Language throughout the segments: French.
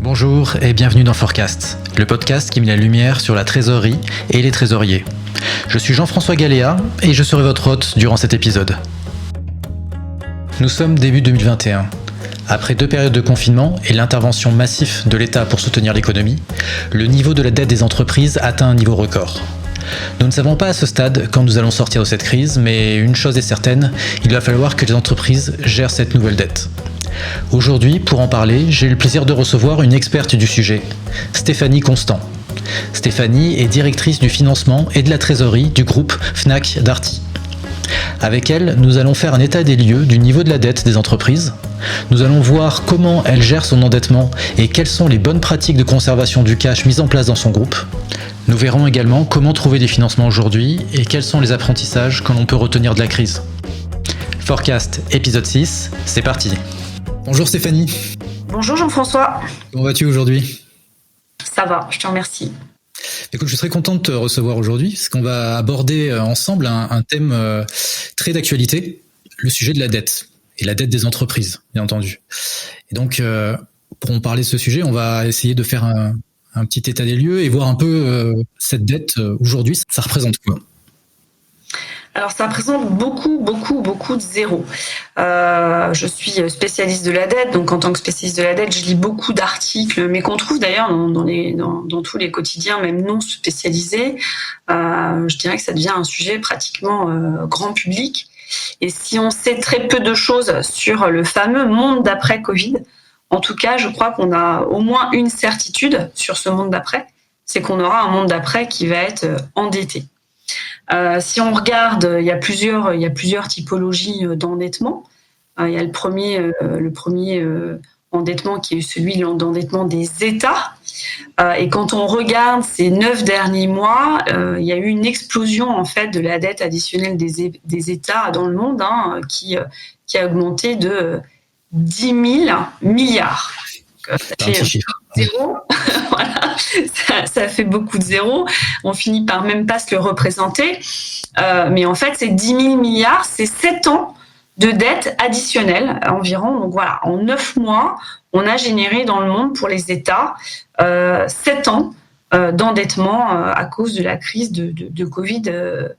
Bonjour et bienvenue dans Forecast, le podcast qui met la lumière sur la trésorerie et les trésoriers. Je suis Jean-François Galéa et je serai votre hôte durant cet épisode. Nous sommes début 2021. Après 2 périodes de confinement et l'intervention massive de l'État pour soutenir l'économie, le niveau de la dette des entreprises atteint un niveau record. Nous ne savons pas à ce stade quand nous allons sortir de cette crise, mais une chose est certaine, il va falloir que les entreprises gèrent cette nouvelle dette. Aujourd'hui, pour en parler, j'ai eu le plaisir de recevoir une experte du sujet, Stéphanie Constant. Stéphanie est directrice du financement et de la trésorerie du groupe Fnac Darty. Avec elle, nous allons faire un état des lieux du niveau de la dette des entreprises. Nous allons voir comment elle gère son endettement et quelles sont les bonnes pratiques de conservation du cash mises en place dans son groupe. Nous verrons également comment trouver des financements aujourd'hui et quels sont les apprentissages que l'on peut retenir de la crise. Forecast épisode 6, c'est parti. Bonjour Stéphanie. Bonjour Jean-François. Comment vas-tu aujourd'hui ? Ça va, je te remercie. Écoute, je suis très content de te recevoir aujourd'hui parce qu'on va aborder ensemble un thème très d'actualité, le sujet de la dette et la dette des entreprises, bien entendu. Et donc, pour en parler de ce sujet, on va essayer de faire un petit état des lieux et voir un peu cette dette aujourd'hui, ça représente quoi ? Alors ça représente beaucoup de zéros. Je suis spécialiste de la dette, donc en tant que spécialiste de la dette, je lis beaucoup d'articles, mais qu'on trouve d'ailleurs dans tous les quotidiens, même non spécialisés. Je dirais que ça devient un sujet pratiquement grand public. Et si on sait très peu de choses sur le fameux monde d'après Covid, en tout cas, je crois qu'on a au moins une certitude sur ce monde d'après, c'est qu'on aura un monde d'après qui va être endetté. Si on regarde, il y a plusieurs typologies d'endettement. Il y a le premier endettement qui est celui d'endettement des États. Et quand on regarde ces 9 derniers mois, il y a eu une explosion en fait de la dette additionnelle des États dans le monde, qui a augmenté de 10 000 milliards. Ça fait zéro. Voilà. Ça fait beaucoup de zéros. On finit par même pas se le représenter. Mais en fait, ces 10 000 milliards, c'est 7 ans de dette additionnelle environ. Donc voilà, en 9 mois, on a généré dans le monde pour les États 7 ans d'endettement à cause de la crise de Covid-19.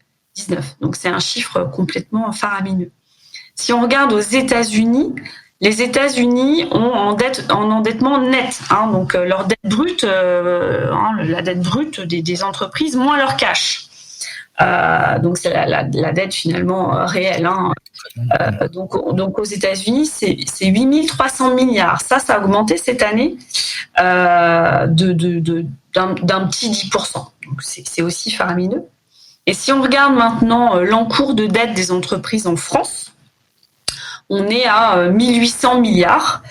Donc c'est un chiffre complètement faramineux. Si on regarde aux États-Unis, les États-Unis ont en endettement net, donc leur dette brute, la dette brute des entreprises moins leur cash. Donc c'est la dette finalement réelle. Donc aux États-Unis, c'est 8 300 milliards. Ça a augmenté cette année d'un petit 10%. Donc c'est aussi faramineux. Et si on regarde maintenant l'encours de dette des entreprises en France, on est à 1800 milliards.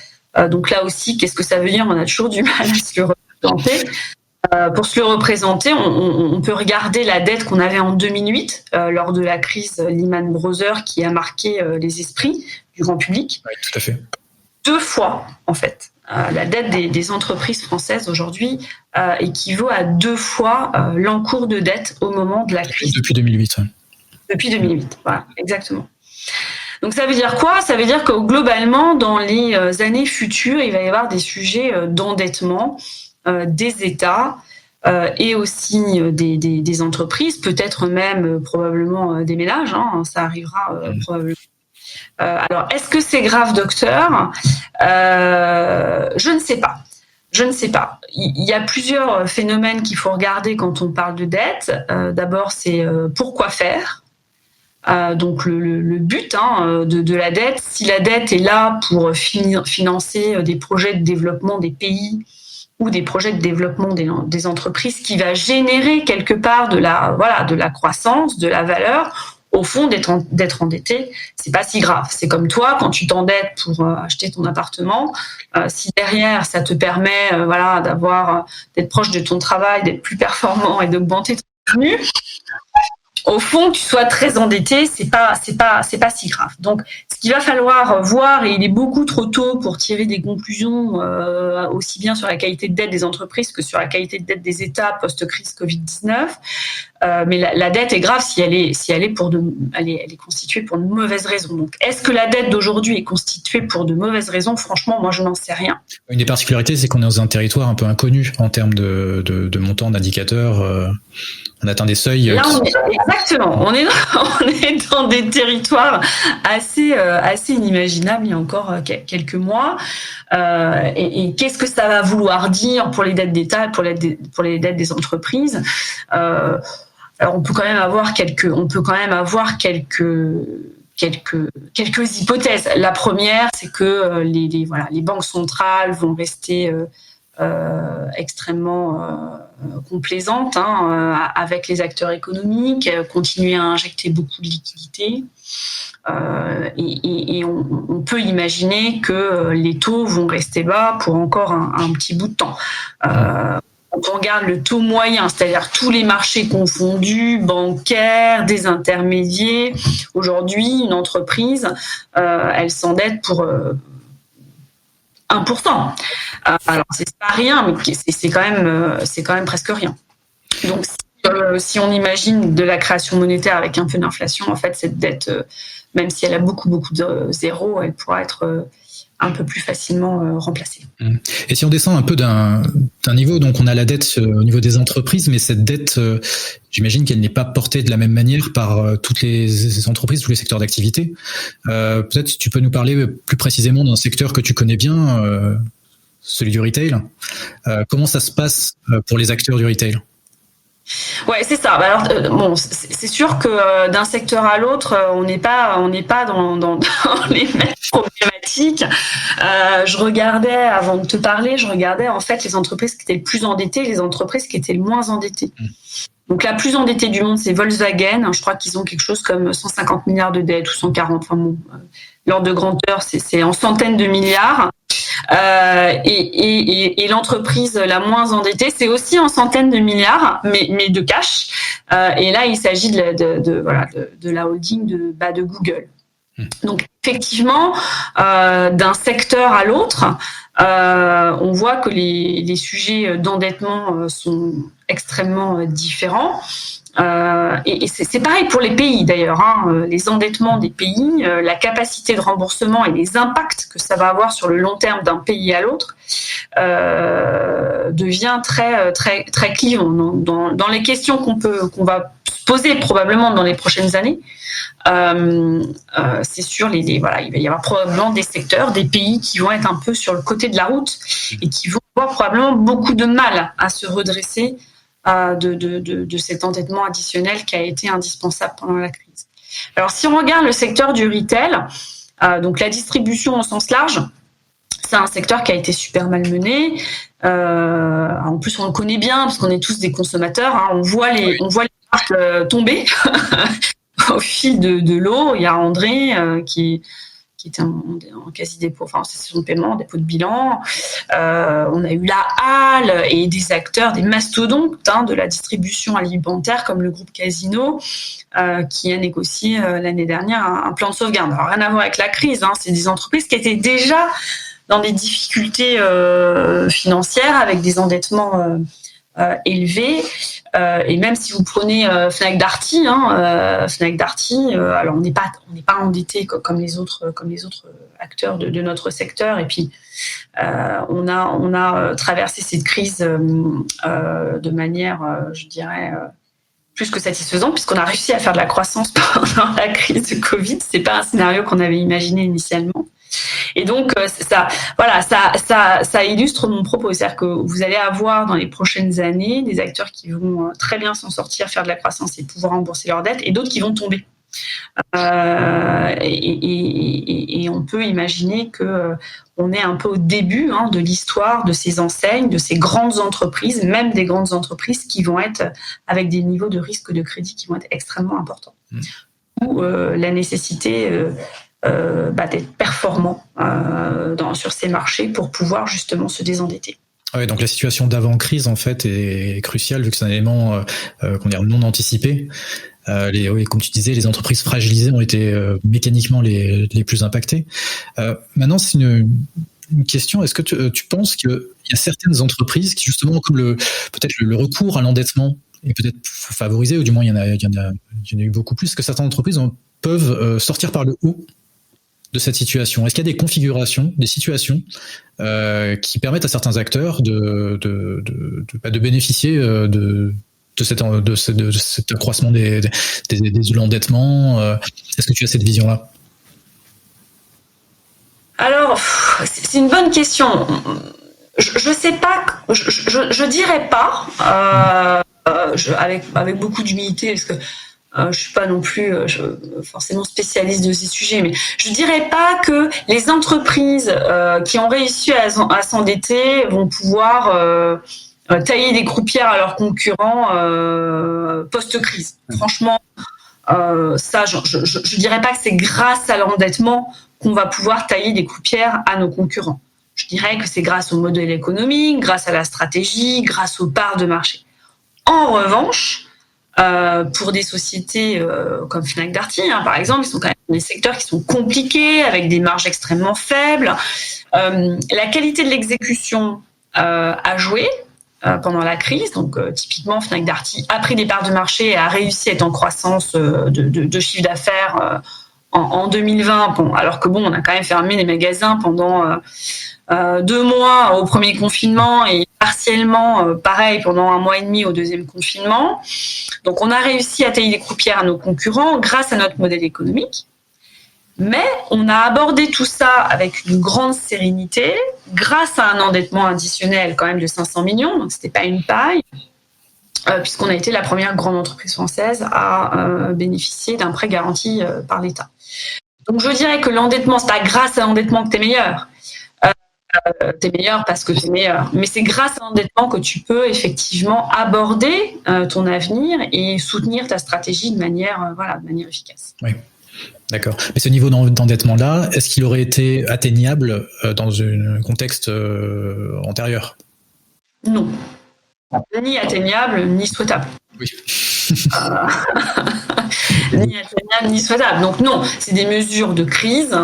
Donc là aussi, qu'est-ce que ça veut dire ? On a toujours du mal à se le représenter. Pour se le représenter, on peut regarder la dette qu'on avait en 2008, lors de la crise Lehman Brothers qui a marqué les esprits du grand public. Oui, tout à fait. 2 fois, en fait. La dette des entreprises françaises aujourd'hui équivaut à 2 fois l'encours de dette au moment de la crise. Depuis 2008. Ouais. Depuis 2008, voilà, exactement. Donc ça veut dire quoi ? Ça veut dire que globalement, dans les années futures, il va y avoir des sujets d'endettement des États et aussi des entreprises, peut-être même probablement des ménages, ça arrivera probablement. Alors, est-ce que c'est grave, docteur ? Je ne sais pas. Il y a plusieurs phénomènes qu'il faut regarder quand on parle de dette. D'abord, c'est pourquoi faire ? Donc le but de la dette, si la dette est là pour financer des projets de développement des pays ou des projets de développement des entreprises qui va générer quelque part de la croissance, de la valeur, au fond d'être endetté, c'est pas si grave. C'est comme toi quand tu t'endettes pour acheter ton appartement, si derrière ça te permet d'être proche de ton travail, d'être plus performant et d'augmenter tes revenus, au fond, que tu sois très endetté, c'est pas si grave. Donc, ce qu'il va falloir voir, et il est beaucoup trop tôt pour tirer des conclusions aussi bien sur la qualité de dette des entreprises que sur la qualité de dette des États post-crise Covid-19, Mais la dette est grave si elle est elle est constituée pour de mauvaises raisons. Donc, est-ce que la dette d'aujourd'hui est constituée pour de mauvaises raisons? Franchement, moi, je n'en sais rien. Une des particularités, c'est qu'on est dans un territoire un peu inconnu en termes de montant d'indicateurs. On atteint des seuils. Là, exactement. On est dans des territoires assez inimaginables il y a encore quelques mois. Et qu'est-ce que ça va vouloir dire pour les dettes d'État, pour les dettes des entreprises? Alors, on peut quand même avoir quelques hypothèses. La première, c'est que les banques centrales vont rester extrêmement complaisantes avec les acteurs économiques, continuer à injecter beaucoup de liquidités. Et on peut imaginer que les taux vont rester bas pour encore un petit bout de temps. Quand on regarde le taux moyen, c'est-à-dire tous les marchés confondus, bancaires, des intermédiaires, aujourd'hui, une entreprise, elle s'endette pour 1%. Alors, c'est pas rien, mais c'est quand même presque rien. Donc, si on imagine de la création monétaire avec un peu d'inflation, en fait, cette dette, même si elle a beaucoup de zéros, elle pourra être un peu plus facilement remplacée. Et si on descend un peu d'un niveau, donc on a la dette au niveau des entreprises, mais cette dette, j'imagine qu'elle n'est pas portée de la même manière par toutes les entreprises, tous les secteurs d'activité. Peut-être tu peux nous parler plus précisément d'un secteur que tu connais bien, celui du retail. Comment ça se passe pour les acteurs du retail ? Ouais, c'est ça. Alors, c'est sûr que d'un secteur à l'autre, on n'est pas dans les mêmes problématiques. Je regardais, avant de te parler, en fait les entreprises qui étaient les plus endettées, les entreprises qui étaient les moins endettées. Donc la plus endettée du monde, c'est Volkswagen. Je crois qu'ils ont quelque chose comme 150 milliards de dettes ou 140. Enfin bon, l'ordre de grandeur, c'est en centaines de milliards. Et l'entreprise la moins endettée, c'est aussi en centaines de milliards, mais de cash. Et là, il s'agit de la holding de Google. Donc, effectivement, d'un secteur à l'autre, on voit que les sujets d'endettement sont extrêmement différents. Et c'est pareil pour les pays d'ailleurs, les endettements des pays, la capacité de remboursement et les impacts que ça va avoir sur le long terme d'un pays à l'autre devient très très très clivant. Dans les questions qu'on va se poser probablement dans les prochaines années, c'est sûr, il va y avoir probablement des secteurs, des pays qui vont être un peu sur le côté de la route et qui vont avoir probablement beaucoup de mal à se redresser de cet endettement additionnel qui a été indispensable pendant la crise. Alors, si on regarde le secteur du retail, donc la distribution au sens large, c'est un secteur qui a été super malmené. En plus, on le connaît bien parce qu'on est tous des consommateurs. On voit les marques tomber au fil de l'eau. Il y a André qui était en quasi-dépôt, enfin en session de paiement, dépôt de bilan. On a eu la Halle et des acteurs, des mastodontes de la distribution alimentaire comme le groupe Casino qui a négocié l'année dernière un plan de sauvegarde. Alors, rien à voir avec la crise, c'est des entreprises qui étaient déjà dans des difficultés financières avec des endettements élevés. Et même si vous prenez Fnac Darty, alors on n'est pas endetté comme les autres acteurs de notre secteur. Et puis on a traversé cette crise de manière, je dirais, plus que satisfaisante, puisqu'on a réussi à faire de la croissance pendant la crise de Covid. C'est pas un scénario qu'on avait imaginé initialement. Et donc, ça illustre mon propos. C'est-à-dire que vous allez avoir dans les prochaines années des acteurs qui vont très bien s'en sortir, faire de la croissance et pouvoir rembourser leurs dettes, et d'autres qui vont tomber. Et on peut imaginer qu'on est un peu au début de l'histoire de ces enseignes, de ces grandes entreprises, même des grandes entreprises qui vont être avec des niveaux de risque de crédit qui vont être extrêmement importants. Ou la nécessité d'être performant sur ces marchés pour pouvoir justement se désendetter. Ouais, donc la situation d'avant-crise en fait est cruciale vu que c'est un élément non anticipé. Comme tu disais, les entreprises fragilisées ont été mécaniquement les plus impactées. Maintenant, c'est une question. Est-ce que tu penses qu'il y a certaines entreprises qui justement, comme peut-être le recours à l'endettement et peut-être favoriser, ou du moins il y en a eu beaucoup plus, que certaines entreprises peuvent sortir par le haut de cette situation. Est-ce qu'il y a des configurations, des situations qui permettent à certains acteurs de bénéficier de cet accroissement de l'endettement? Est-ce que tu as cette vision-là? Alors, c'est une bonne question. Je sais pas, je dirais pas, avec beaucoup d'humilité, parce que je suis pas non plus forcément spécialiste de ces sujets, mais je dirais pas que les entreprises qui ont réussi à s'endetter vont pouvoir tailler des croupières à leurs concurrents post-crise. Franchement, ça, je dirais pas que c'est grâce à l'endettement qu'on va pouvoir tailler des croupières à nos concurrents. Je dirais que c'est grâce au modèle économique, grâce à la stratégie, grâce aux parts de marché. En revanche, pour des sociétés comme Fnac Darty, par exemple, ils sont quand même des secteurs qui sont compliqués, avec des marges extrêmement faibles. La qualité de l'exécution a joué pendant la crise. Donc, typiquement, Fnac Darty a pris des parts de marché et a réussi à être en croissance de chiffre d'affaires en 2020, alors que on a quand même fermé les magasins pendant 2 mois au premier confinement et partiellement pareil pendant 1 mois et demi au deuxième confinement. Donc on a réussi à tailler les croupières à nos concurrents grâce à notre modèle économique. Mais on a abordé tout ça avec une grande sérénité, grâce à un endettement additionnel quand même de 500 millions, donc c'était pas une paille, puisqu'on a été la première grande entreprise française à bénéficier d'un prêt garanti par l'État. Donc je dirais que l'endettement, c'est pas grâce à l'endettement que t'es meilleur. T'es meilleur parce que t'es meilleur. Mais c'est grâce à l'endettement que tu peux effectivement aborder ton avenir et soutenir ta stratégie de manière efficace. Oui, d'accord. Mais ce niveau d'endettement-là, est-ce qu'il aurait été atteignable dans un contexte antérieur? Non. Ni atteignable, ni souhaitable. Oui. Ni atteignable, ni souhaitable. Donc non, c'est des mesures de crise,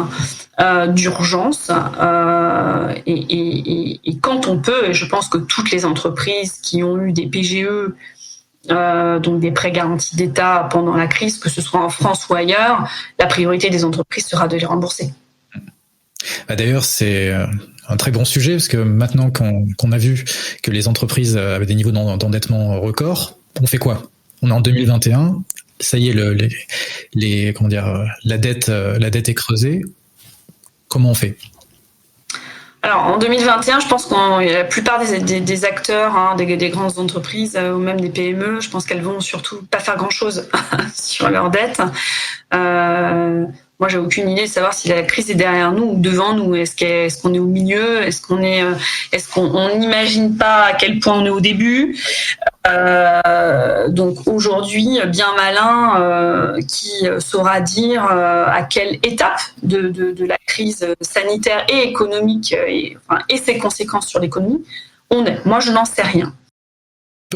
d'urgence, et quand on peut, et je pense que toutes les entreprises qui ont eu des PGE, donc des prêts garantis d'État pendant la crise, que ce soit en France ou ailleurs, la priorité des entreprises sera de les rembourser. D'ailleurs, c'est un très bon sujet, parce que maintenant qu'on a vu que les entreprises avaient des niveaux d'endettement records, on fait quoi? On est en 2021, ça y est, la dette est creusée. Comment on fait? Alors, en 2021, je pense que la plupart des acteurs, des grandes entreprises ou même des PME, je pense qu'elles vont surtout pas faire grand-chose sur leur dette. Moi, j'ai aucune idée de savoir si la crise est derrière nous ou devant nous. Est-ce qu'on est au milieu? Est-ce qu'on n'imagine pas à quel point on est au début? Donc aujourd'hui, bien malin qui saura dire à quelle étape de la crise sanitaire et économique et ses conséquences sur l'économie on est. Moi, je n'en sais rien.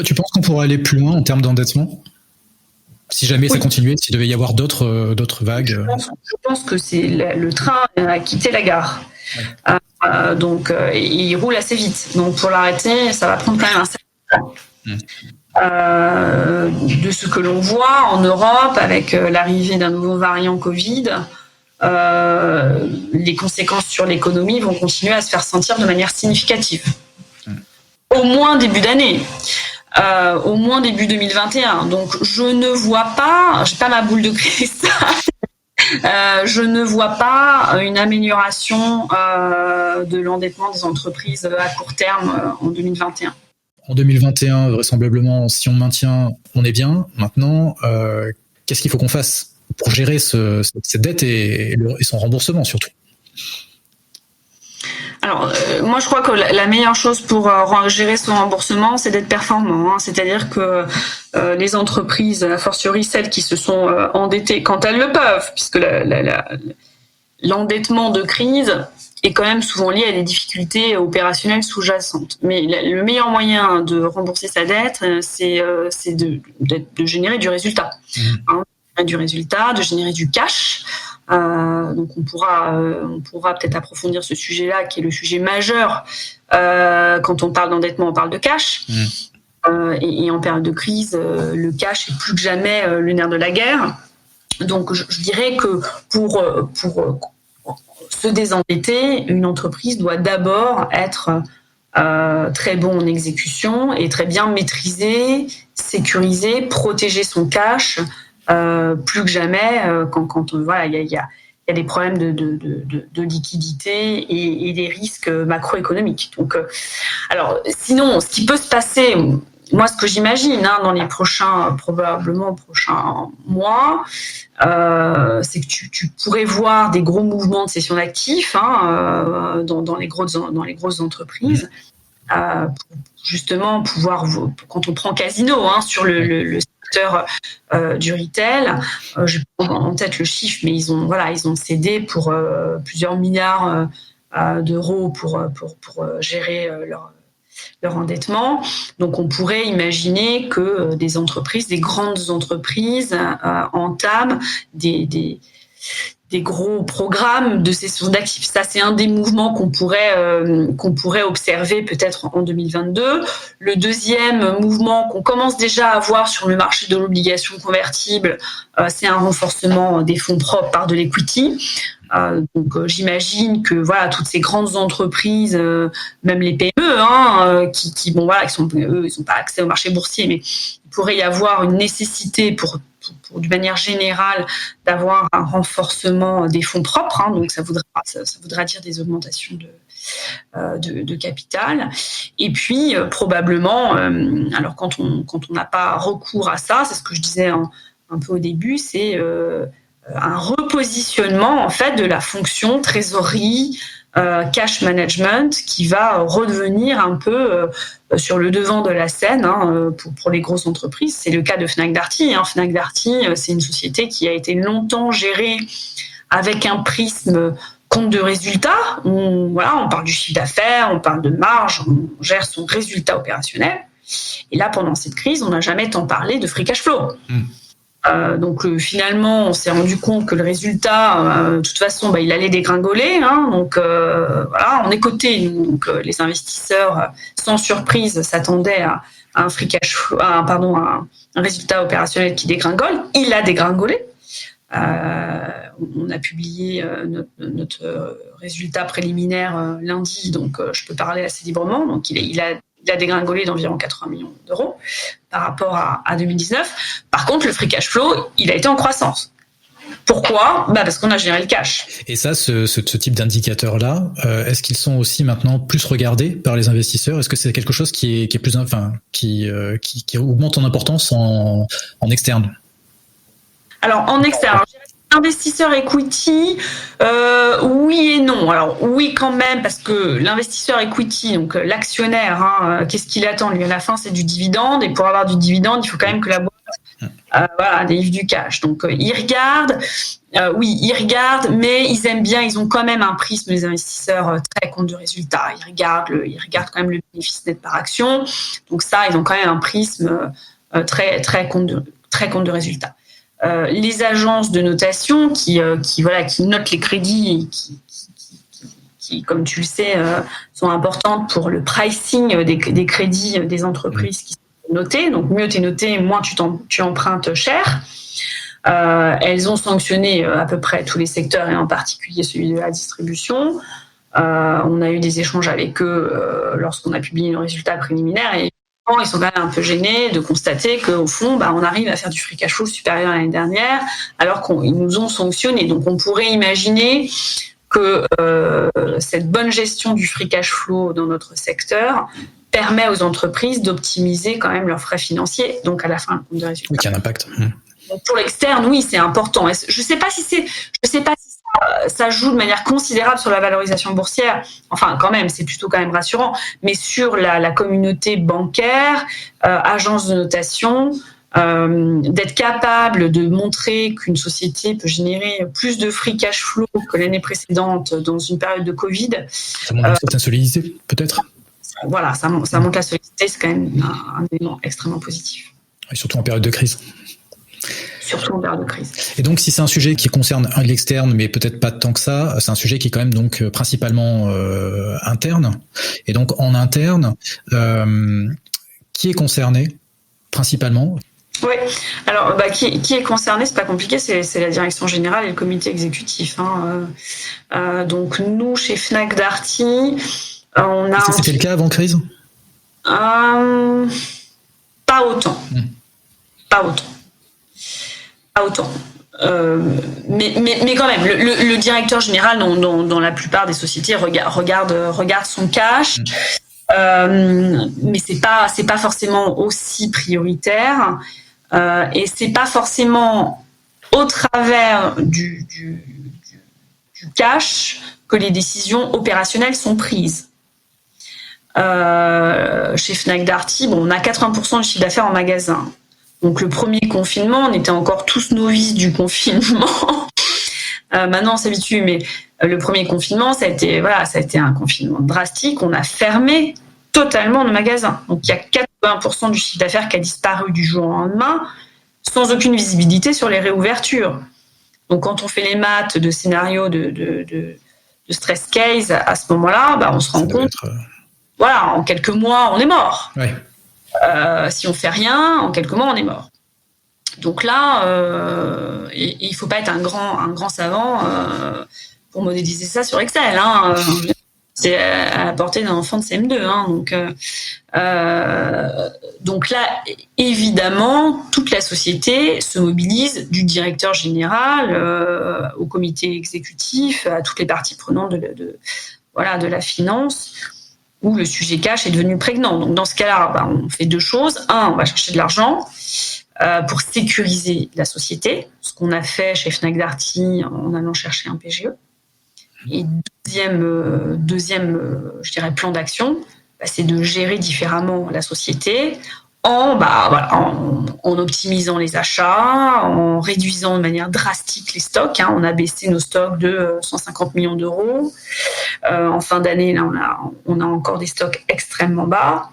Tu penses qu'on pourrait aller plus loin en termes d'endettement? Si jamais ça continuait, s'il devait y avoir d'autres vagues? Je pense que c'est le train a quitté la gare. Ouais. Donc, il roule assez vite. Donc, pour l'arrêter, ça va prendre quand même un certain temps. De ce que l'on voit en Europe, avec l'arrivée d'un nouveau variant Covid, les conséquences sur l'économie vont continuer à se faire sentir de manière significative. Au moins début d'année. Au moins début 2021. Donc, je ne vois pas, j'ai pas ma boule de cristal, je ne vois pas une amélioration de l'endettement des entreprises à court terme en 2021. En 2021, vraisemblablement, si on maintient, on est bien. Maintenant, qu'est-ce qu'il faut qu'on fasse pour gérer cette dette et son remboursement surtout? Alors, moi, je crois que la meilleure chose pour gérer son remboursement, c'est d'être performant. C'est-à-dire que les entreprises, a fortiori celles qui se sont endettées quand elles le peuvent, puisque l'endettement de crise est quand même souvent lié à des difficultés opérationnelles sous-jacentes. Mais le meilleur moyen de rembourser sa dette, c'est de générer du résultat. De générer du cash. Donc on pourra peut-être approfondir ce sujet-là, qui est le sujet majeur. Quand on parle d'endettement, on parle de cash. Et en période de crise, le cash est plus que jamais le nerf de la guerre. Donc, je dirais que pour se désendetter, une entreprise doit d'abord être très bon en exécution et très bien maîtriser, sécuriser, protéger son cash plus que jamais quand voilà, il y a des problèmes de liquidité et des risques macroéconomiques. Donc, alors, sinon, ce qui peut se passer, moi, ce que j'imagine dans les probablement prochains mois, c'est que tu pourrais voir des gros mouvements de cession d'actifs dans les grosses entreprises, pour justement pouvoir, quand on prend Casino sur le secteur du retail, j'ai pas en tête le chiffre, mais ils ont cédé pour plusieurs milliards d'euros pour gérer leur endettement. Donc, on pourrait imaginer que des grandes entreprises entament des gros programmes de cession d'actifs. Ça, c'est un des mouvements qu'on pourrait observer peut-être en 2022. Le deuxième mouvement qu'on commence déjà à voir sur le marché de l'obligation convertible, c'est un renforcement des fonds propres par de l'equity. Donc, j'imagine que voilà, toutes ces grandes entreprises, même les PME, qui ils n'ont pas accès au marché boursier, mais il pourrait y avoir une nécessité pour d'une manière générale, d'avoir un renforcement des fonds propres. Donc, ça voudra dire des augmentations de capital. Et puis, probablement, alors quand on n'a pas recours à ça, c'est ce que je disais un peu au début, c'est un repositionnement en fait de la fonction trésorerie, cash management, qui va redevenir un peu sur le devant de la scène pour les grosses entreprises. C'est le cas de Fnac Darty. Fnac Darty, c'est une société qui a été longtemps gérée avec un prisme compte de résultat. On parle du chiffre d'affaires, on parle de marge, on gère son résultat opérationnel. Et là, pendant cette crise, on n'a jamais tant parlé de free cash flow. Donc finalement, on s'est rendu compte que le résultat, de toute façon, il allait dégringoler. Donc on est coté. Donc les investisseurs, sans surprise, s'attendaient à un free cash flow, à un résultat opérationnel qui dégringole. Il a dégringolé. On a publié notre résultat préliminaire lundi, donc je peux parler assez librement. Donc il a dégringolé d'environ 80 millions d'euros par rapport à 2019. Par contre, le free cash flow, il a été en croissance. Pourquoi ? Parce qu'on a généré le cash. Et ça, ce type d'indicateurs-là, est-ce qu'ils sont aussi maintenant plus regardés par les investisseurs ? Est-ce que c'est quelque chose qui est plus, qui augmente en importance en externe ? Alors, en externe, investisseur equity, oui et non. Alors oui quand même, parce que l'investisseur equity, donc l'actionnaire, qu'est-ce qu'il attend lui à la fin, c'est du dividende, et pour avoir du dividende, il faut quand même que la boîte délivre du cash. Donc ils regardent, mais ils aiment bien, ils ont quand même un prisme, les investisseurs, très compte de résultat. Ils regardent quand même le bénéfice net par action. Donc ça, ils ont quand même un prisme très compte de résultat. Les agences de notation qui notent les crédits et qui, comme tu le sais, sont importantes pour le pricing des crédits des entreprises qui sont notées. Donc, mieux tu es noté, moins tu empruntes cher. Elles ont sanctionné à peu près tous les secteurs et en particulier celui de la distribution. On a eu des échanges avec eux lorsqu'on a publié nos résultats préliminaires et ils sont quand même un peu gênés de constater qu'au fond, on arrive à faire du free cash flow supérieur à l'année dernière, alors qu'ils nous ont sanctionnés. Donc, on pourrait imaginer que cette bonne gestion du free cash flow dans notre secteur permet aux entreprises d'optimiser quand même leurs frais financiers, donc à la fin, le compte de résultat. Oui, qui a un impact. Donc, pour l'externe, oui, c'est important. Je ne sais pas si ça joue de manière considérable sur la valorisation boursière. Enfin, quand même, c'est plutôt quand même rassurant. Mais sur la communauté bancaire, agence de notation, d'être capable de montrer qu'une société peut générer plus de free cash flow que l'année précédente dans une période de Covid. Ça montre une certaine solidité, peut-être. Voilà, ça montre la solidité. C'est quand même un élément extrêmement positif. Et surtout en période de crise. Surtout en période de crise. Et donc, si c'est un sujet qui concerne l'externe, mais peut-être pas tant que ça, c'est un sujet qui est quand même donc principalement interne. Et donc, en interne, qui est concerné principalement? Oui, alors qui est concerné, c'est pas compliqué, c'est la direction générale et le comité exécutif. Donc nous, chez Fnac Darty, on a... C'était le cas avant crise? Pas autant. Pas autant. Mais quand même, le directeur général, dans la plupart des sociétés, regarde son cash. Mais c'est pas forcément aussi prioritaire. Et c'est pas forcément au travers du cash que les décisions opérationnelles sont prises. Chez Fnac Darty, on a 80% du chiffre d'affaires en magasin. Donc le premier confinement, on était encore tous novices du confinement. Maintenant on s'habitue, mais le premier confinement, ça a été un confinement drastique. On a fermé totalement nos magasins. Donc il y a 80% du chiffre d'affaires qui a disparu du jour au lendemain, sans aucune visibilité sur les réouvertures. Donc quand on fait les maths de scénario de stress case, à ce moment-là, on se rend compte, en quelques mois, on est mort. Ouais. Si on fait rien, en quelques mois, on est mort. Donc là, il ne faut pas être un grand savant pour modéliser ça sur Excel. C'est à la portée d'un enfant de CM2. Donc là, évidemment, toute la société se mobilise, du directeur général au comité exécutif, à toutes les parties prenantes de la finance, où le sujet cash est devenu prégnant. Donc dans ce cas-là, on fait deux choses. Un, on va chercher de l'argent pour sécuriser la société, ce qu'on a fait chez Fnac Darty en allant chercher un PGE. Et deuxième je dirais, plan d'action, c'est de gérer différemment la société en optimisant les achats, en réduisant de manière drastique les stocks. On a baissé nos stocks de 150 millions d'euros. En fin d'année, là, on a encore des stocks extrêmement bas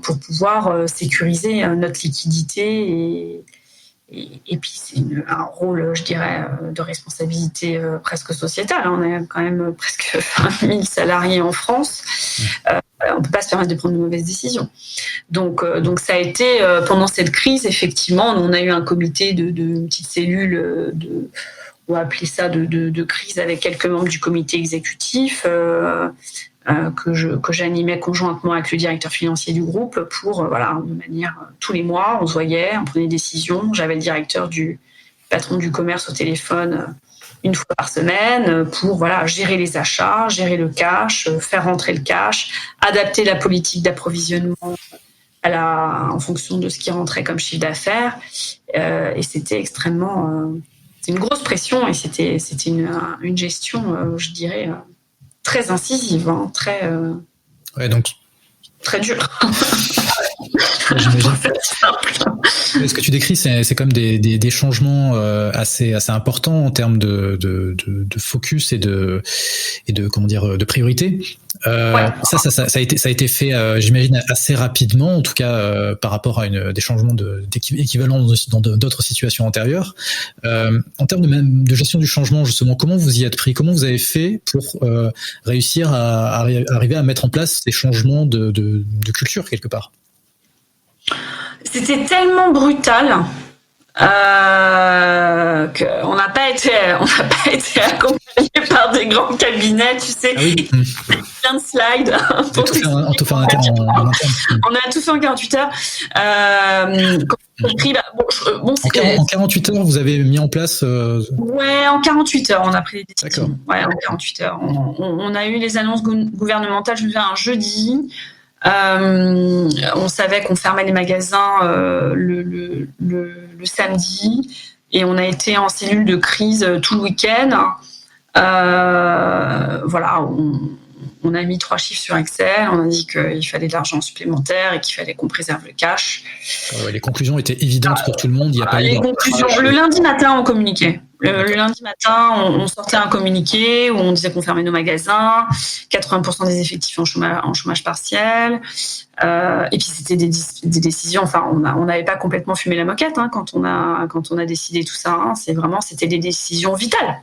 pour pouvoir sécuriser notre liquidité et puis c'est un rôle, je dirais, de responsabilité presque sociétale. On a quand même presque 20 000 salariés en France. On ne peut pas se permettre de prendre de mauvaises décisions. Donc ça a été, pendant cette crise, effectivement, on a eu un comité de une petite cellule, on va appeler ça de crise, avec quelques membres du comité exécutif que j'animais conjointement avec le directeur financier du groupe pour, de manière, tous les mois, on se voyait, on prenait des décisions. J'avais le patron du commerce au téléphone une fois par semaine pour gérer les achats, gérer le cash, faire rentrer le cash, adapter la politique d'approvisionnement en fonction de ce qui rentrait comme chiffre d'affaires. Et c'était extrêmement... c'est une grosse pression et c'était une gestion, je dirais, très incisive, très... donc... très dure. Ce que tu décris, c'est comme des changements assez importants en termes de focus et de comment dire, de priorité. Ça a été fait, j'imagine, assez rapidement, en tout cas par rapport à des changements d'équivalent dans d'autres situations antérieures. En termes de gestion du changement, justement, comment vous y êtes pris? Comment vous avez fait pour réussir à arriver à mettre en place ces changements de culture quelque part? C'était tellement brutal qu'on n'a pas été accompagné par des grands cabinets, tu sais, plein de slides. On a tout fait en 48 heures. En 48 heures, vous avez mis en place... Ouais, en 48 heures, on a pris les décisions. D'accord. Ouais, en 48 heures. On a eu les annonces gouvernementales, je me souviens, un jeudi. On savait qu'on fermait les magasins le samedi et on a été en cellule de crise tout le week-end. On a mis 3 chiffres sur Excel, on a dit qu'il fallait de l'argent supplémentaire et qu'il fallait qu'on préserve le cash. Les conclusions étaient évidentes pour tout le monde. Le lundi matin, on communiquait. Le lundi matin, on sortait un communiqué où on disait qu'on fermait nos magasins, 80% des effectifs en chômage partiel. Et puis c'était des décisions. Enfin, on n'avait pas complètement fumé la moquette quand on a décidé tout ça. C'était des décisions vitales.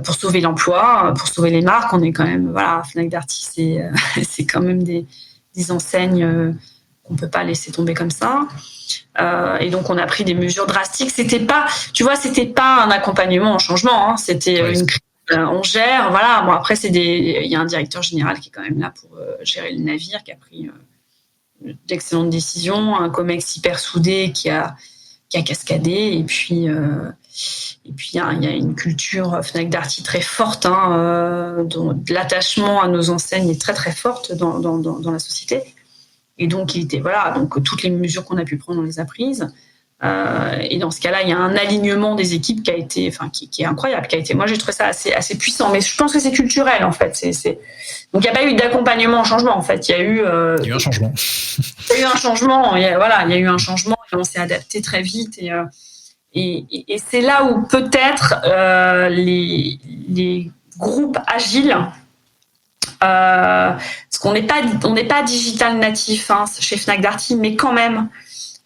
Pour sauver l'emploi, pour sauver les marques. On est quand même, Fnac Darty, c'est quand même des des enseignes qu'on peut pas laisser tomber comme ça. Et donc on a pris des mesures drastiques. C'était pas un accompagnement en changement. Hein. C'était une crise. On gère, voilà. Bon, après il y a un directeur général qui est quand même là pour gérer le navire, qui a pris d'excellentes décisions, un COMEX hyper soudé qui a cascadé, et puis il y a une culture Fnac Darty très forte, dont l'attachement à nos enseignes est très très forte dans la société. Et donc donc toutes les mesures qu'on a pu prendre, on les a prises. Et dans ce cas-là, il y a un alignement des équipes qui est incroyable, moi j'ai trouvé ça assez puissant, mais je pense que c'est culturel en fait. Donc il n'y a pas eu d'accompagnement au changement en fait. Il y a eu un changement. Il y a eu un changement. Il y a eu un changement et on s'est adapté très vite. Et c'est là où peut-être les groupes agiles, parce qu'on n'est pas digital natif chez Fnac Darty, mais quand même.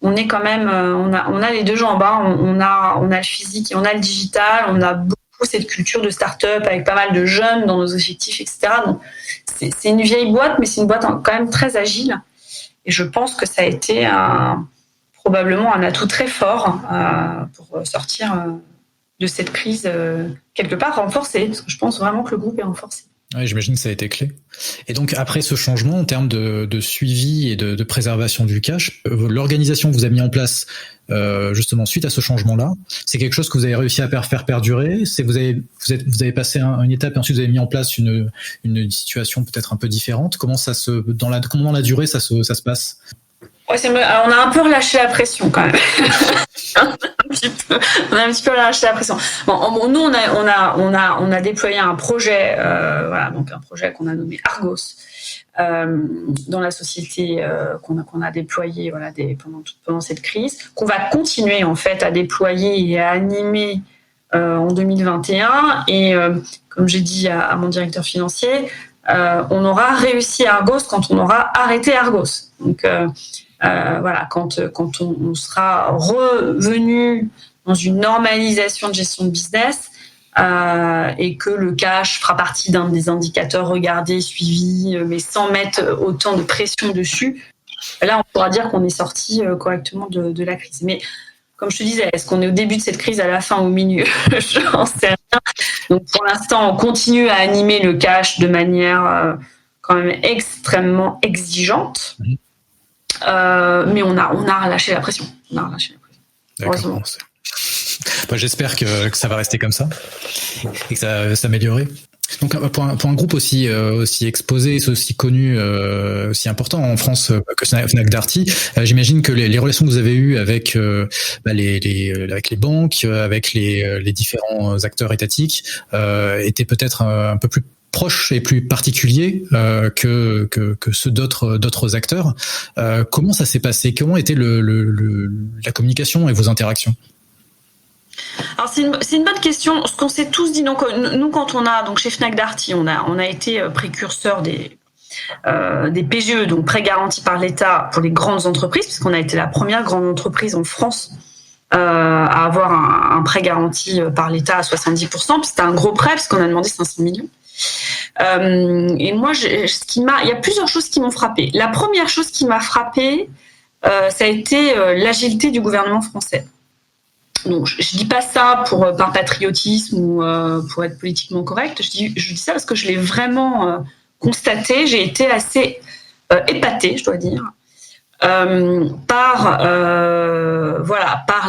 On est quand même, on a les deux jambes, on a le physique et on a le digital, on a beaucoup cette culture de start-up avec pas mal de jeunes dans nos effectifs, etc. Donc, c'est une vieille boîte, mais c'est une boîte quand même très agile. Et je pense que ça a été probablement un atout très fort pour sortir de cette crise quelque part renforcée, parce que je pense vraiment que le groupe est renforcé. Oui, j'imagine que ça a été clé. Et donc, après ce changement, en termes de suivi et de préservation du cash, l'organisation que vous avez mis en place, justement, suite à ce chement-là, c'est quelque chose que vous avez réussi à faire perdurer? Vous avez passé une étape et ensuite vous avez mis en place une situation peut-être un peu différente? Comment dans la durée, ça se passe? Ouais, on a un peu relâché la pression quand même. On a un petit peu relâché la pression. Bon, nous, on a déployé un projet, donc un projet qu'on a nommé Argos, dans la société qu'on a déployé pendant cette crise, qu'on va continuer en fait à déployer et à animer en 2021. Et comme j'ai dit à mon directeur financier, on aura réussi Argos quand on aura arrêté Argos. Donc quand on sera revenu dans une normalisation de gestion de business et que le cash fera partie d'un des indicateurs regardés, suivis, mais sans mettre autant de pression dessus, là on pourra dire qu'on est sorti correctement de la crise. Mais comme je te disais, est-ce qu'on est au début de cette crise, à la fin, au milieu? J'en sais rien. Donc pour l'instant, on continue à animer le cash de manière quand même extrêmement exigeante. Mais on a relâché la pression. D'accord. J'espère que ça va rester comme ça et que ça va s'améliorer. Donc pour un groupe aussi exposé, aussi connu, aussi important en France que Fnac Darty, j'imagine que les relations que vous avez eues avec avec les banques, avec les différents acteurs étatiques, étaient peut-être un peu plus proches et plus particuliers que ceux d'autres acteurs. Comment ça s'est passé? Comment était la communication et vos interactions? Alors c'est une bonne question. Ce qu'on s'est tous dit, donc nous quand donc chez Fnac Darty, on a été précurseur des PGE, donc prêts garantis par l'État pour les grandes entreprises, puisqu'on a été la première grande entreprise en France à avoir un prêt garanti par l'État à 70%. Puis c'était un gros prêt puisqu'on a demandé 500 millions. Et moi, il y a plusieurs choses qui m'ont frappée. La première chose qui m'a frappée, ça a été l'agilité du gouvernement français. Donc, je dis pas ça par patriotisme ou pour être politiquement correct. Je dis ça parce que je l'ai vraiment constaté. J'ai été assez épatée, je dois dire, par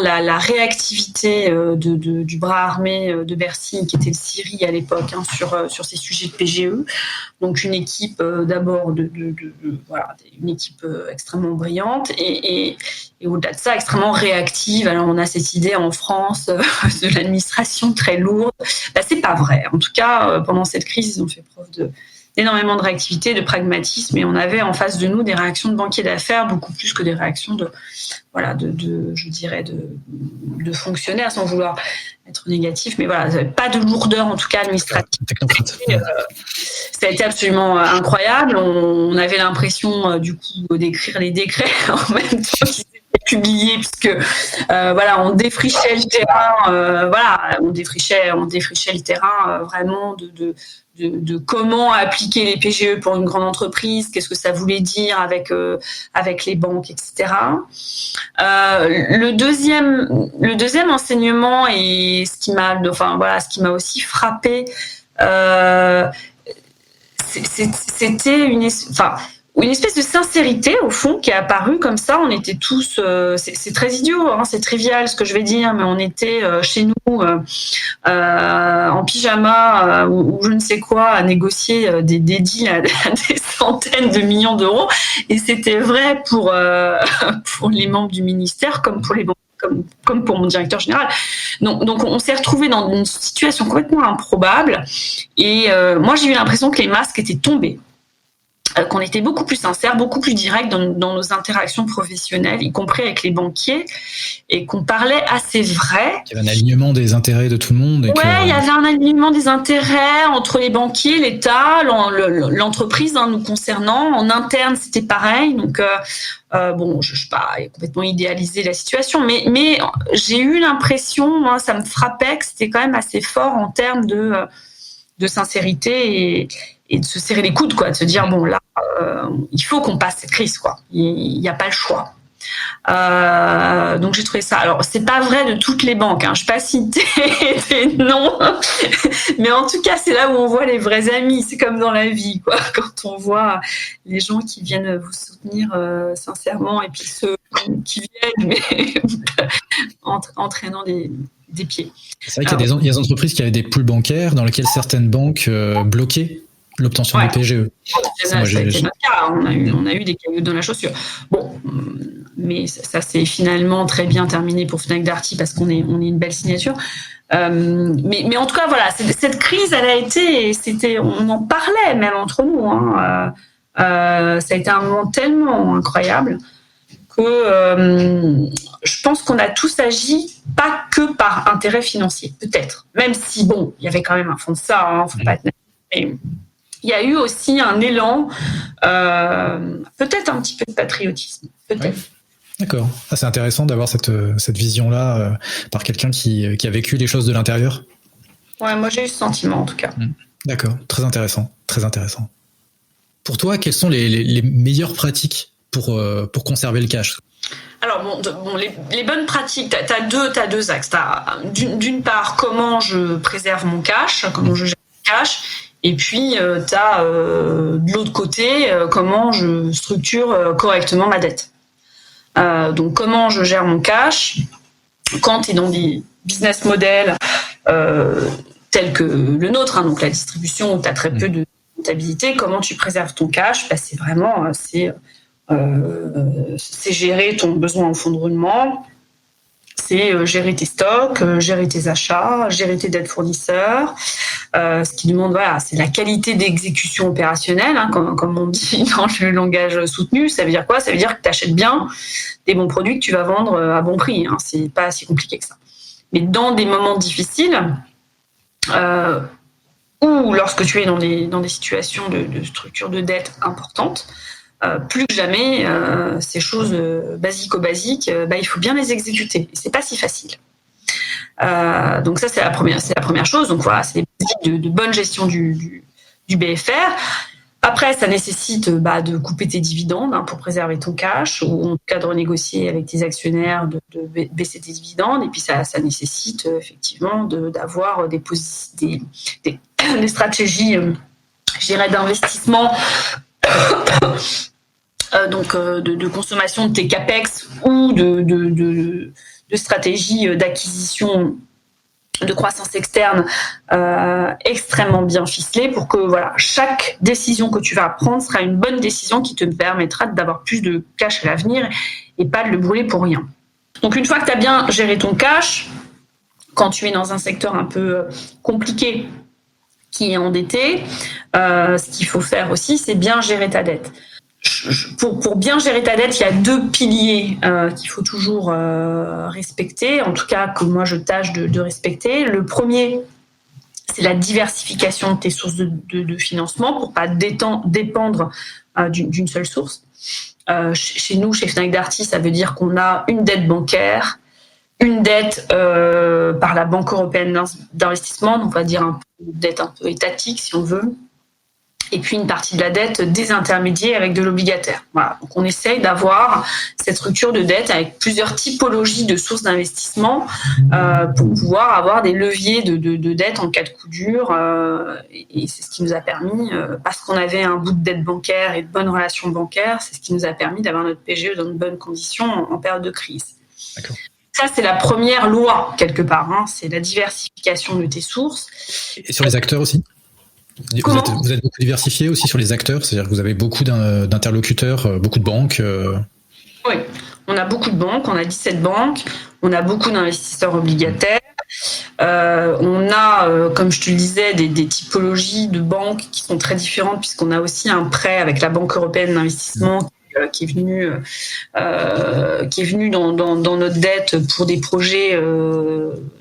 la réactivité du bras armé de Bercy, qui était le CIRI à l'époque, sur ces sujets de PGE. Donc une équipe d'abord une équipe extrêmement brillante et au-delà de ça extrêmement réactive. Alors on a cette idée en France de l'administration très lourde. C'est pas vrai. En tout cas, pendant cette crise, ils ont fait preuve d'énormément de réactivité, de pragmatisme, et on avait en face de nous des réactions de banquiers d'affaires beaucoup plus que des réactions de fonctionnaires, sans vouloir être négatif, mais voilà, pas de lourdeur en tout cas administrative. Ça a été absolument incroyable. On avait l'impression du coup d'écrire les décrets en même temps qu'ils publié puisque voilà, on défrichait le terrain, on défrichait le terrain vraiment de comment appliquer les PGE pour une grande entreprise, qu'est-ce que ça voulait dire avec les banques, etc. Le deuxième enseignement et ce qui m'a aussi frappé, c'était une espèce de sincérité au fond qui est apparue comme ça. On était tous, c'est très idiot, hein, c'est trivial ce que je vais dire, mais on était chez nous en pyjama ou je ne sais quoi à négocier des deals à des centaines de millions d'euros, et c'était vrai pour les membres du ministère comme pour les banques. Comme pour mon directeur général. Donc on s'est retrouvés dans une situation complètement improbable, et moi j'ai eu l'impression que les masques étaient tombés, qu'on était beaucoup plus sincère, beaucoup plus direct dans nos interactions professionnelles, y compris avec les banquiers, et qu'on parlait assez vrai. Il y avait un alignement des intérêts de tout le monde. Il y avait un alignement des intérêts entre les banquiers, l'État, l'entreprise nous concernant. En interne, c'était pareil. Donc, je ne vais pas complètement idéaliser la situation, mais j'ai eu l'impression, ça me frappait que c'était quand même assez fort en termes de sincérité et de se serrer les coudes, quoi, de se dire bon là, il faut qu'on passe cette crise, quoi. Il n'y a pas le choix. Donc j'ai trouvé ça. Alors c'est pas vrai de toutes les banques, hein. Je ne vais pas citer des noms, mais en tout cas c'est là où on voit les vrais amis. C'est comme dans la vie, quoi. Quand on voit les gens qui viennent vous soutenir sincèrement, et puis ceux qui viennent mais entraînant des pieds. C'est vrai qu'il y a des entreprises qui avaient des pools bancaires dans lesquels certaines banques bloquaient l'obtention du PGE. Ça a été notre cas. On a eu des cailloux dans la chaussure. Bon, mais ça s'est finalement très bien terminé pour Fnac Darty parce qu'on est une belle signature. Mais en tout cas, voilà, cette crise, elle a été, on en parlait même entre nous. Hein. Ça a été un moment tellement incroyable que je pense qu'on a tous agi pas que par intérêt financier, peut-être. Même si, bon, il y avait quand même un fond de ça, hein, faut pas être... Mais il y a eu aussi un élan, peut-être un petit peu de patriotisme, peut-être. Ouais. D'accord. C'est intéressant d'avoir cette vision-là par quelqu'un qui a vécu les choses de l'intérieur. Ouais, moi j'ai eu ce sentiment en tout cas. D'accord, très intéressant, très intéressant. Pour toi, quelles sont les meilleures pratiques pour conserver le cash ? Alors les bonnes pratiques, t'as deux axes. D'une part, comment je préserve mon cash, comment je gère mon cash, et puis t'as de l'autre côté comment je structure correctement ma dette. Donc comment je gère mon cash quand tu es dans des business models tels que le nôtre, hein, donc la distribution où tu as très peu de rentabilité, comment tu préserves ton cash, c'est vraiment c'est gérer ton besoin en fonds de roulement, c'est gérer tes stocks, gérer tes achats, gérer tes dettes fournisseurs. Ce qui demande, voilà, c'est la qualité d'exécution opérationnelle, hein, comme on dit dans le langage soutenu. Ça veut dire quoi ? Ça veut dire que tu achètes bien des bons produits que tu vas vendre à bon prix. Hein. C'est pas si compliqué que ça. Mais dans des moments difficiles, ou lorsque tu es dans des situations de structure de dette importante, plus que jamais, ces choses basiques, il faut bien les exécuter. Et c'est pas si facile. Donc ça, c'est la première chose. Donc voilà, c'est des basiques de bonne gestion du BFR. Après, ça nécessite de couper tes dividendes, hein, pour préserver ton cash, ou en tout cas de renégocier avec tes actionnaires, de baisser tes dividendes. Et puis ça nécessite effectivement d'avoir des stratégies, je dirais, d'investissement. Donc de consommation de tes capex ou de stratégies d'acquisition de croissance externe extrêmement bien ficelées pour que voilà, chaque décision que tu vas prendre sera une bonne décision qui te permettra d'avoir plus de cash à l'avenir et pas de le brûler pour rien. Donc une fois que tu as bien géré ton cash, quand tu es dans un secteur un peu compliqué qui est endetté, ce qu'il faut faire aussi, c'est bien gérer ta dette. Pour bien gérer ta dette, il y a deux piliers qu'il faut toujours respecter, en tout cas que moi je tâche de respecter. Le premier, c'est la diversification de tes sources de financement pour pas dépendre d'une seule source. Chez nous, chez Fnac Darty, ça veut dire qu'on a une dette bancaire, une dette par la Banque européenne d'investissement, donc on va dire une dette un peu étatique si on veut, et puis une partie de la dette désintermédiée avec de l'obligataire. Voilà. Donc on essaye d'avoir cette structure de dette avec plusieurs typologies de sources d'investissement pour pouvoir avoir des leviers de dette en cas de coup dur. Et c'est ce qui nous a permis, parce qu'on avait un bout de dette bancaire et de bonnes relations bancaires, c'est ce qui nous a permis d'avoir notre PGE dans de bonnes conditions en période de crise. D'accord. Ça, c'est la première loi, quelque part. C'est la diversification de tes sources. Et sur les acteurs aussi ? Vous êtes beaucoup diversifié aussi sur les acteurs, c'est-à-dire que vous avez beaucoup d'interlocuteurs, beaucoup de banques. Oui, on a beaucoup de banques, on a 17 banques, on a beaucoup d'investisseurs obligataires, on a, comme je te le disais, des typologies de banques qui sont très différentes puisqu'on a aussi un prêt avec la Banque européenne d'investissement qui est venu dans notre dette pour des projets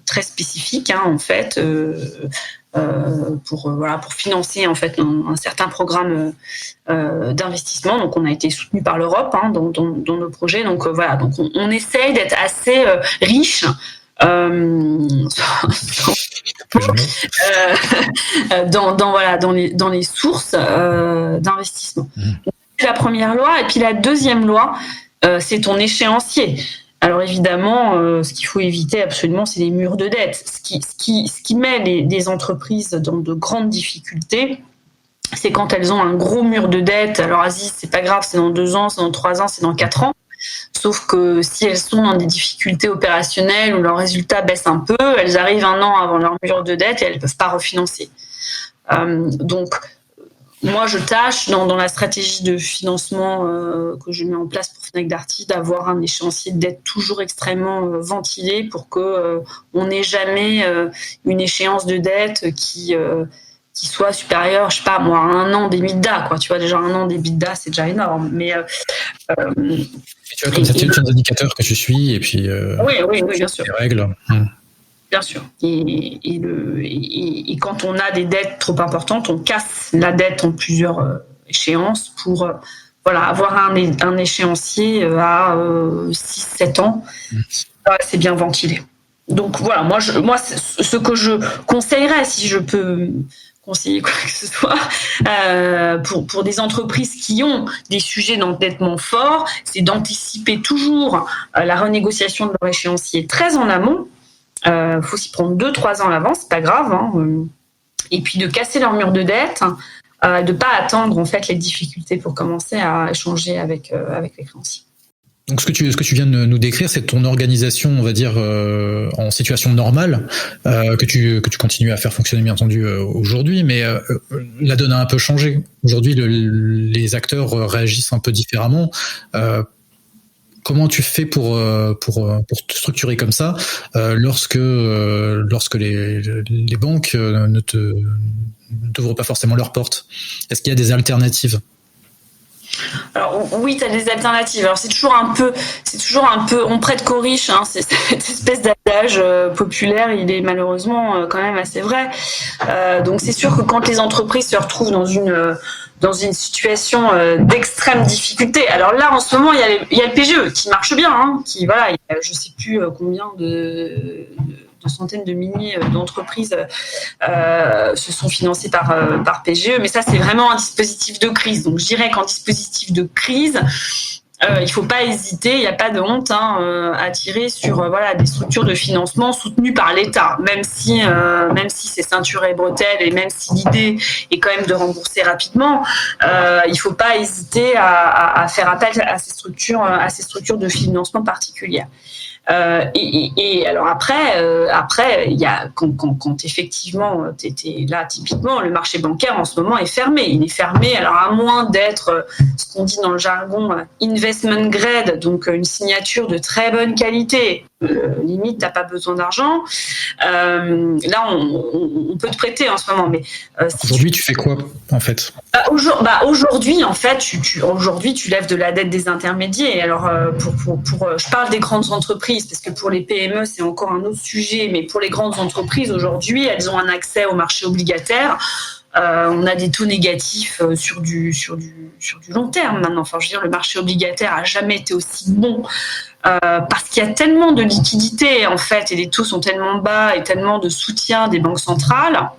très spécifiques, en fait. Pour financer en fait un certain programme d'investissement. Donc on a été soutenu par l'Europe dans nos projets. Donc donc on essaye d'être assez riche dans les sources d'investissement. Donc, c'est la première loi. Et puis la deuxième loi, c'est ton échéancier. Alors évidemment, ce qu'il faut éviter absolument, c'est les murs de dette. Ce qui met les entreprises dans de grandes difficultés, c'est quand elles ont un gros mur de dette. Alors Aziz, c'est pas grave, c'est dans 2 ans, c'est dans 3 ans, c'est dans 4 ans. Sauf que si elles sont dans des difficultés opérationnelles où leurs résultats baissent un peu, elles arrivent 1 an avant leur mur de dette et elles ne peuvent pas refinancer. Donc, moi, je tâche dans la stratégie de financement que je mets en place pour Fnac Darty d'avoir un échéancier de dette toujours extrêmement ventilé pour que on n'ait jamais une échéance de dette qui soit supérieure, je sais pas moi, à 1 an d'EBITDA, quoi. Tu vois, déjà 1 an d'EBITDA, c'est déjà énorme. Mais tu vois, comme ça, tu as un indicateur que tu suis et puis oui, bien sûr. Les règles. Bien sûr. Et quand on a des dettes trop importantes, on casse la dette en plusieurs échéances pour avoir un échéancier à 6-7 ans qui est assez bien ventilé. Donc voilà, moi ce que je conseillerais, si je peux conseiller quoi que ce soit, pour des entreprises qui ont des sujets d'endettement forts, c'est d'anticiper toujours la renégociation de leur échéancier très en amont. Faut s'y prendre 2-3 ans à l'avance, c'est pas grave, et puis de casser leur mur de dette, de pas attendre en fait les difficultés pour commencer à échanger avec les créanciers. Donc ce que tu viens de nous décrire, c'est ton organisation, on va dire, en situation normale, que tu continues à faire fonctionner bien entendu aujourd'hui, mais la donne a un peu changé. Aujourd'hui, les acteurs réagissent un peu différemment. Comment tu fais pour te structurer comme ça lorsque les banques ne t'ouvrent pas forcément leurs portes? Est-ce qu'il y a des alternatives? Alors oui, tu as des alternatives. Alors c'est toujours un peu, on prête qu'aux riches. C'est cette espèce d'adage populaire, il est malheureusement quand même assez vrai. Donc c'est sûr que quand les entreprises se retrouvent dans une situation d'extrême difficulté. Alors là, en ce moment, il y a le PGE qui marche bien, qui il y a, je sais plus combien de centaines de milliers d'entreprises se sont financées par PGE, mais ça, c'est vraiment un dispositif de crise. Donc, je dirais qu'en dispositif de crise, il faut pas hésiter, il n'y a pas de honte à tirer sur des structures de financement soutenues par l'État, même si c'est ceinture et bretelles et même si l'idée est quand même de rembourser rapidement, il faut pas hésiter à faire appel à ces structures de financement particulières. Et alors après, il y a quand effectivement t'es là, typiquement le marché bancaire en ce moment est fermé. Il est fermé. Alors à moins d'être ce qu'on dit dans le jargon investment grade, donc une signature de très bonne qualité, limite, t'as pas besoin d'argent. Là, on peut te prêter en ce moment, mais aujourd'hui, tu fais quoi en fait? Aujourd'hui, en fait, aujourd'hui, tu lèves de la dette des intermédiaires. Alors, je parle des grandes entreprises parce que pour les PME, c'est encore un autre sujet. Mais pour les grandes entreprises, aujourd'hui, elles ont un accès au marché obligataire. On a des taux négatifs sur du long terme maintenant. Enfin, je veux dire, le marché obligataire a jamais été aussi bon parce qu'il y a tellement de liquidités en fait et les taux sont tellement bas et tellement de soutien des banques centrales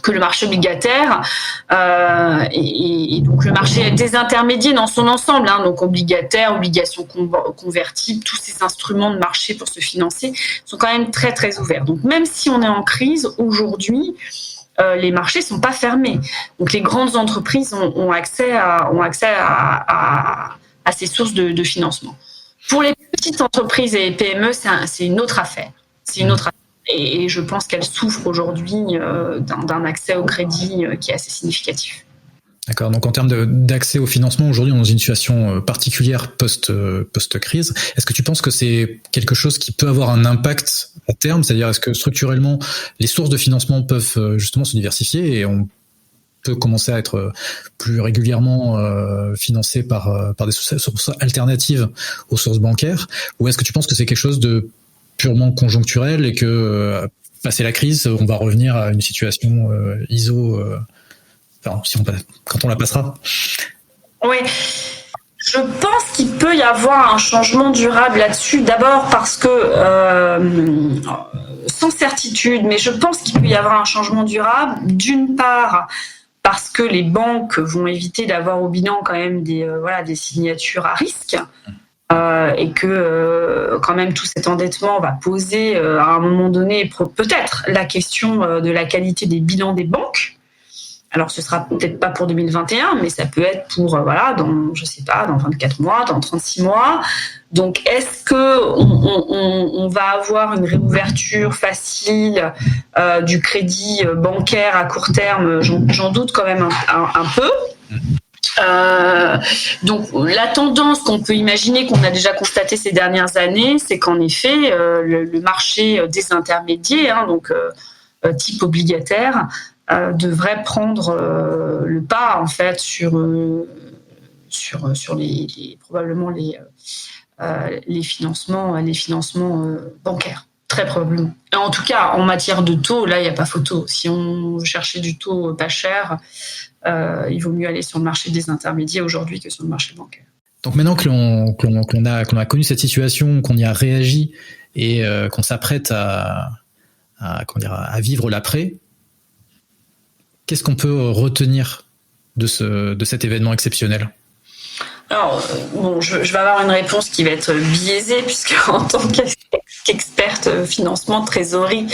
que le marché obligataire et donc le marché des intermédiaires dans son ensemble, donc obligataire, obligations convertibles, tous ces instruments de marché pour se financer sont quand même très très ouverts. Donc même si on est en crise aujourd'hui, les marchés sont pas fermés. Donc les grandes entreprises ont accès à ces sources de financement. Pour les petites entreprises et les PME, c'est une autre affaire. Et je pense qu'elles souffrent aujourd'hui d'un accès au crédit qui est assez significatif. D'accord, donc en termes d'accès au financement, aujourd'hui on est dans une situation particulière post-crise. Est-ce que tu penses que c'est quelque chose qui peut avoir un impact à terme? C'est-à-dire, est-ce que structurellement, les sources de financement peuvent justement se diversifier et on peut commencer à être plus régulièrement financé par des sources alternatives aux sources bancaires? Ou est-ce que tu penses que c'est quelque chose de purement conjoncturel et que passé la crise, on va revenir à une situation ISO quand on la passera? Oui, je pense qu'il peut y avoir un changement durable là-dessus. D'abord parce que, sans certitude, mais je pense qu'il peut y avoir un changement durable. D'une part, parce que les banques vont éviter d'avoir au bilan quand même des signatures à risque. Et que quand même tout cet endettement va poser à un moment donné peut-être la question de la qualité des bilans des banques. Alors ce sera peut-être pas pour 2021, mais ça peut être pour dans 24 mois, dans 36 mois. Donc est-ce que on va avoir une réouverture facile du crédit bancaire à court terme? J'en doute quand même un peu. Donc la tendance qu'on peut imaginer, qu'on a déjà constaté ces dernières années, c'est qu'en effet le marché des intermédiaires, type obligataire, devrait prendre le pas en fait sur probablement les financements bancaires. Très probablement. Et en tout cas, en matière de taux, là, il n'y a pas photo. Si on veut chercher du taux pas cher, il vaut mieux aller sur le marché des intermédiaires aujourd'hui que sur le marché bancaire. Donc maintenant qu'on a connu cette situation, qu'on y a réagi et qu'on s'apprête à vivre l'après, qu'est-ce qu'on peut retenir de cet événement exceptionnel? Alors, je vais avoir une réponse qui va être biaisée, puisque en tant qu'experte financement, trésorerie,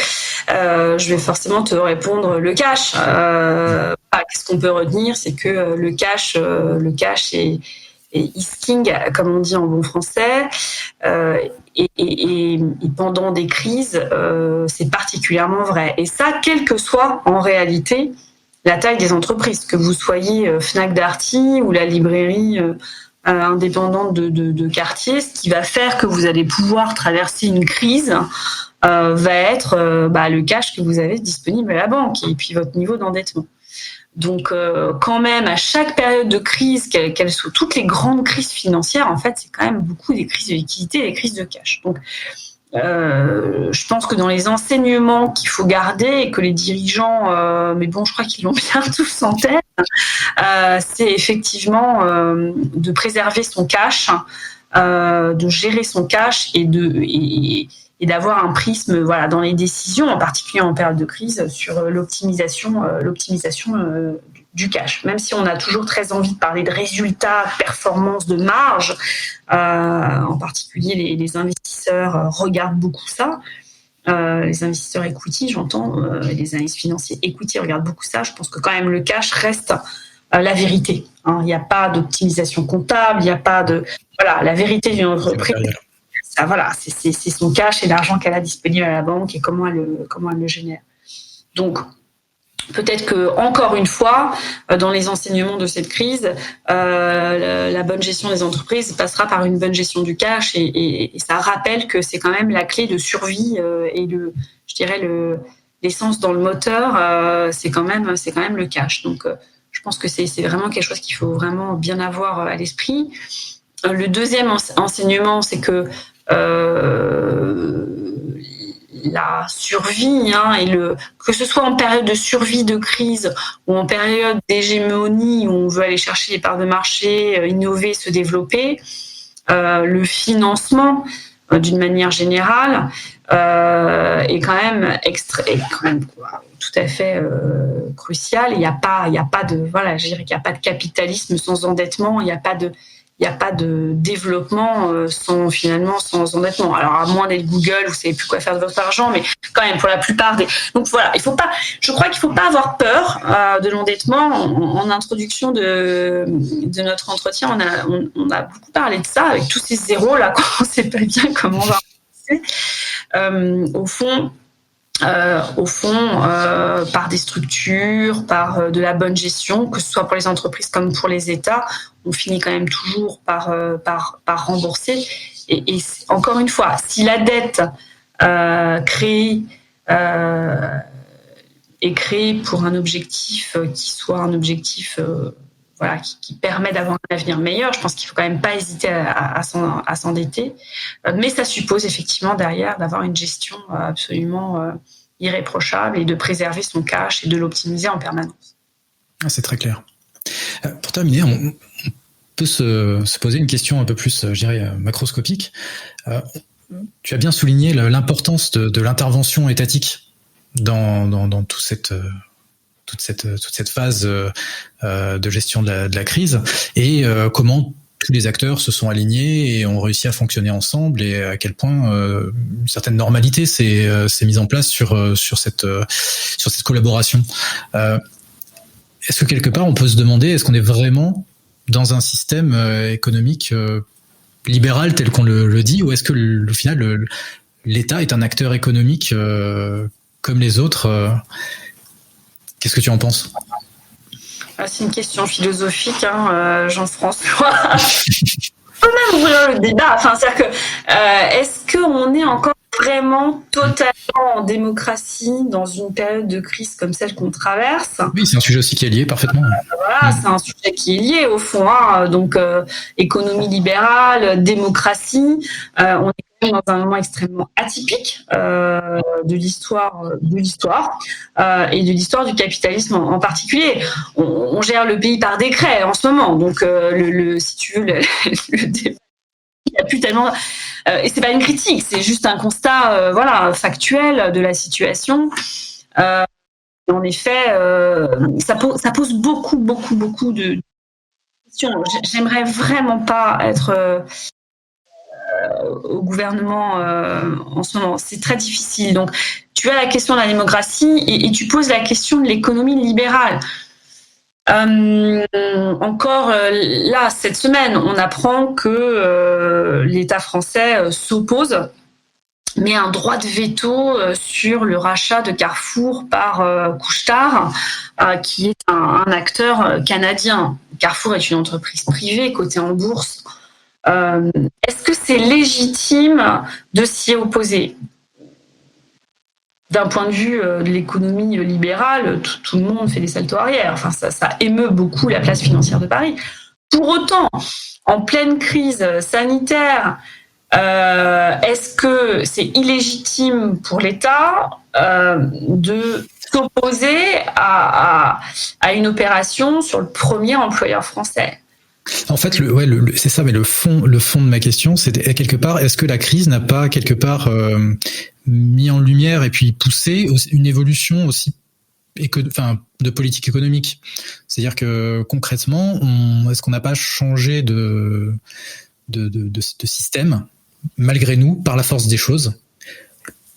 je vais forcément te répondre le cash. Qu'est-ce qu'on peut retenir? C'est que le cash est is king, comme on dit en bon français, et pendant des crises, c'est particulièrement vrai. Et ça, quelle que soit en réalité la taille des entreprises, que vous soyez Fnac Darty ou la librairie indépendante de quartier, ce qui va faire que vous allez pouvoir traverser une crise va être le cash que vous avez disponible à la banque et puis votre niveau d'endettement. Donc quand même, à chaque période de crise, quelles sont toutes les grandes crises financières, en fait, c'est quand même beaucoup des crises de liquidité et des crises de cash. Donc je pense que dans les enseignements qu'il faut garder et que les dirigeants, mais bon, je crois qu'ils l'ont bien tous en tête, c'est effectivement de préserver son cash, de gérer son cash et d'avoir un prisme dans les décisions, en particulier en période de crise, sur l'optimisation du cash. Même si on a toujours très envie de parler de résultats, de performance, de marge, en particulier les investisseurs regardent beaucoup ça. Les investisseurs equity, j'entends, les analystes financiers equity regardent beaucoup ça. Je pense que quand même le cash reste la vérité. Il n'y a pas d'optimisation comptable, il n'y a pas de... Voilà, la vérité d'une entreprise, c'est son cash et l'argent qu'elle a disponible à la banque et comment elle le génère. Donc, peut-être que, encore une fois, dans les enseignements de cette crise, la bonne gestion des entreprises passera par une bonne gestion du cash, et ça rappelle que c'est quand même la clé de survie, et je dirais l'essence dans le moteur, c'est quand même le cash. Donc, je pense que c'est vraiment quelque chose qu'il faut vraiment bien avoir à l'esprit. Le deuxième enseignement, c'est que la survie, que ce soit en période de survie de crise ou en période d'hégémonie où on veut aller chercher les parts de marché, innover, se développer, le financement d'une manière générale est quand même tout à fait crucial. Il n'y a pas de je dirais qu'il n'y a pas de capitalisme sans endettement, il n'y a pas de développement sans endettement. Alors, à moins d'être Google, vous savez plus quoi faire de votre argent, mais quand même, pour la plupart donc voilà, je crois qu'il faut pas avoir peur de l'endettement. En introduction de notre entretien, on a beaucoup parlé de ça, avec tous ces zéros là, qu'on ne sait pas bien comment on va remplacer. Au fond, par des structures, par de la bonne gestion, que ce soit pour les entreprises comme pour les États, on finit quand même toujours par rembourser. Et encore une fois, si la dette est créée pour un objectif qui soit un objectif qui permet d'avoir un avenir meilleur, je pense qu'il ne faut quand même pas hésiter à s'endetter. Mais ça suppose effectivement derrière d'avoir une gestion absolument irréprochable et de préserver son cash et de l'optimiser en permanence. C'est très clair. Pour terminer, on peut se poser une question un peu plus, je dirais, macroscopique. Tu as bien souligné l'importance de l'intervention étatique dans toute cette phase de gestion de la crise, et comment tous les acteurs se sont alignés et ont réussi à fonctionner ensemble, et à quel point une certaine normalité s'est mise en place sur cette collaboration. Est-ce que quelque part on peut se demander, est-ce qu'on est vraiment dans un système économique libéral tel qu'on le dit, ou est-ce que au final l'État est un acteur économique comme les autres? Qu'est-ce que tu en penses? C'est une question philosophique, Jean-François. On peut même ouvrir le débat. C'est-à-dire que est-ce qu'on est encore vraiment totalement en démocratie dans une période de crise comme celle qu'on traverse? Oui, c'est un sujet aussi qui est lié parfaitement. Voilà, c'est un sujet qui est lié au fond. Donc, économie libérale, démocratie. On est quand même dans un moment extrêmement atypique de l'histoire et de l'histoire du capitalisme en particulier. On gère le pays par décret en ce moment. Donc, si tu veux, le débat, il n'y a plus tellement. Et c'est pas une critique, c'est juste un constat, factuel de la situation. En effet, ça pose beaucoup de questions. J'aimerais vraiment pas être au gouvernement en ce moment. C'est très difficile. Donc, tu as la question de la démocratie et tu poses la question de l'économie libérale. Encore là, cette semaine, on apprend que l'État français s'oppose, met un droit de veto sur le rachat de Carrefour par Couche-Tard, qui est un acteur canadien. Carrefour est une entreprise privée cotée en bourse. Est-ce que c'est légitime de s'y opposer ? D'un point de vue de l'économie libérale, tout le monde fait des saltos arrière. Ça émeut beaucoup la place financière de Paris. Pour autant, en pleine crise sanitaire, est-ce que c'est illégitime pour l'État de s'opposer à une opération sur le premier employeur français ? En fait, c'est ça, mais le fond de ma question, c'était quelque part, est-ce que la crise n'a pas quelque part mis en lumière et puis poussé une évolution aussi de politique économique? C'est-à-dire que concrètement, est-ce qu'on n'a pas changé de système malgré nous par la force des choses?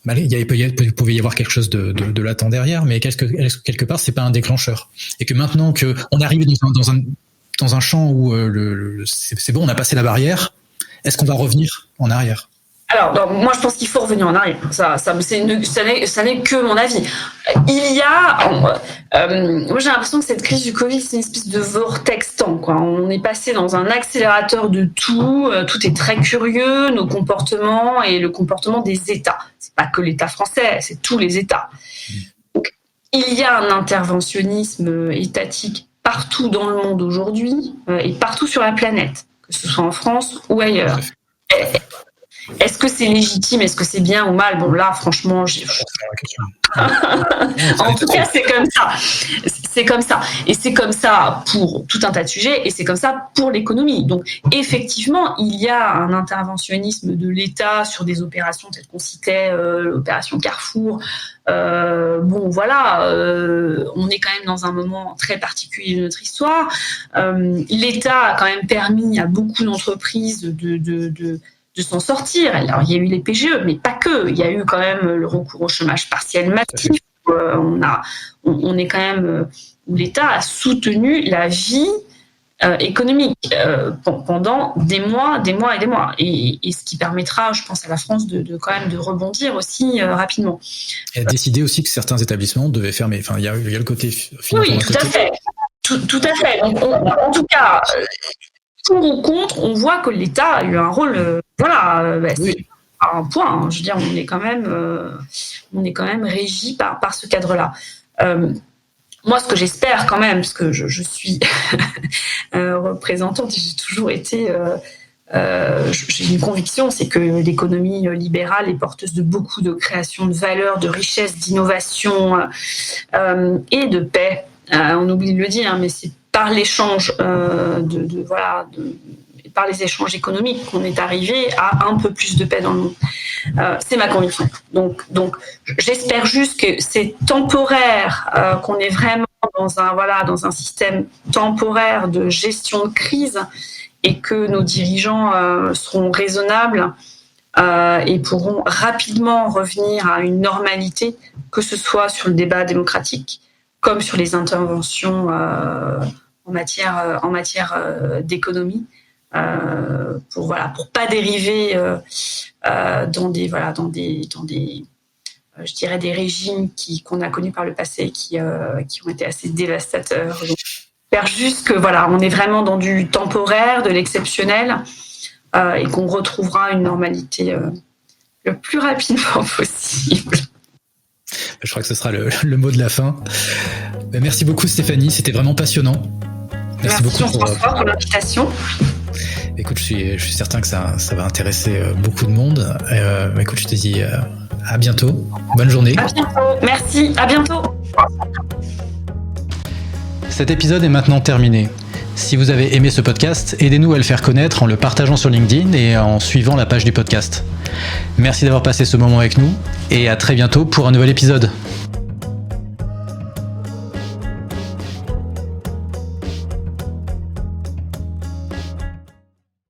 Il pouvait y avoir quelque chose de latent derrière, mais quelque part, c'est pas un déclencheur, et que maintenant que on arrive dans un champ où c'est bon, on a passé la barrière, est-ce qu'on va revenir en arrière? Alors, donc, moi, je pense qu'il faut revenir en arrière. Ça n'est que mon avis. Il y a... moi, j'ai l'impression que cette crise du Covid, c'est une espèce de vortex temps, quoi. On est passé dans un accélérateur de tout. Tout est très curieux, nos comportements et le comportement des États. C'est pas que l'État français, c'est tous les États. Donc, il y a un interventionnisme étatique partout dans le monde aujourd'hui et partout sur la planète, que ce soit en France ou ailleurs. Est-ce que c'est légitime? Est-ce que c'est bien ou mal? Bon, là, franchement, en tout cas, c'est comme ça. C'est comme ça. Et c'est comme ça pour tout un tas de sujets, et c'est comme ça pour l'économie. Donc, effectivement, il y a un interventionnisme de l'État sur des opérations telles qu'on citait, l'opération Carrefour. Bon, voilà, on est quand même dans un moment très particulier de notre histoire. L'État a quand même permis à beaucoup d'entreprises de s'en sortir. Alors, il y a eu les PGE, mais pas que. Il y a eu quand même le recours au chômage partiel massif. On est quand même où l'État a soutenu la vie économique pendant des mois et des mois. Et ce qui permettra, je pense, à la France de quand même de rebondir aussi rapidement. Et a décidé aussi que certains établissements devaient fermer. Enfin, il y a le côté financier. Oui, tout à fait. Tout à fait. Donc, en tout cas, pour ou contre, on voit que l'État a eu un rôle. C'est un point. Hein. Je veux dire, on est quand même régi par ce cadre-là. Moi, ce que j'espère quand même, parce que je suis représentante, j'ai toujours été. J'ai une conviction, c'est que l'économie libérale est porteuse de beaucoup de création de valeur, de richesse, d'innovation et de paix. On oublie de le dire, mais c'est par l'échange par les échanges économiques qu'on est arrivé à un peu plus de paix dans le monde. C'est ma conviction. Donc, j'espère juste que c'est temporaire, qu'on est vraiment dans un système temporaire de gestion de crise et que nos dirigeants seront raisonnables et pourront rapidement revenir à une normalité, que ce soit sur le débat démocratique comme sur les interventions en matière d'économie. Pour pas dériver dans des je dirais des régimes qu'on a connus par le passé qui ont été assez dévastateurs. Donc, j'espère juste que on est vraiment dans du temporaire, de l'exceptionnel et qu'on retrouvera une normalité le plus rapidement possible. Je crois que ce sera le mot de la fin. Merci beaucoup Stéphanie, c'était vraiment passionnant. Merci beaucoup François pour l'invitation. Écoute, je suis certain que ça va intéresser beaucoup de monde. Écoute, je te dis à bientôt. Bonne journée. À bientôt. Merci. À bientôt. Cet épisode est maintenant terminé. Si vous avez aimé ce podcast, aidez-nous à le faire connaître en le partageant sur LinkedIn et en suivant la page du podcast. Merci d'avoir passé ce moment avec nous et à très bientôt pour un nouvel épisode.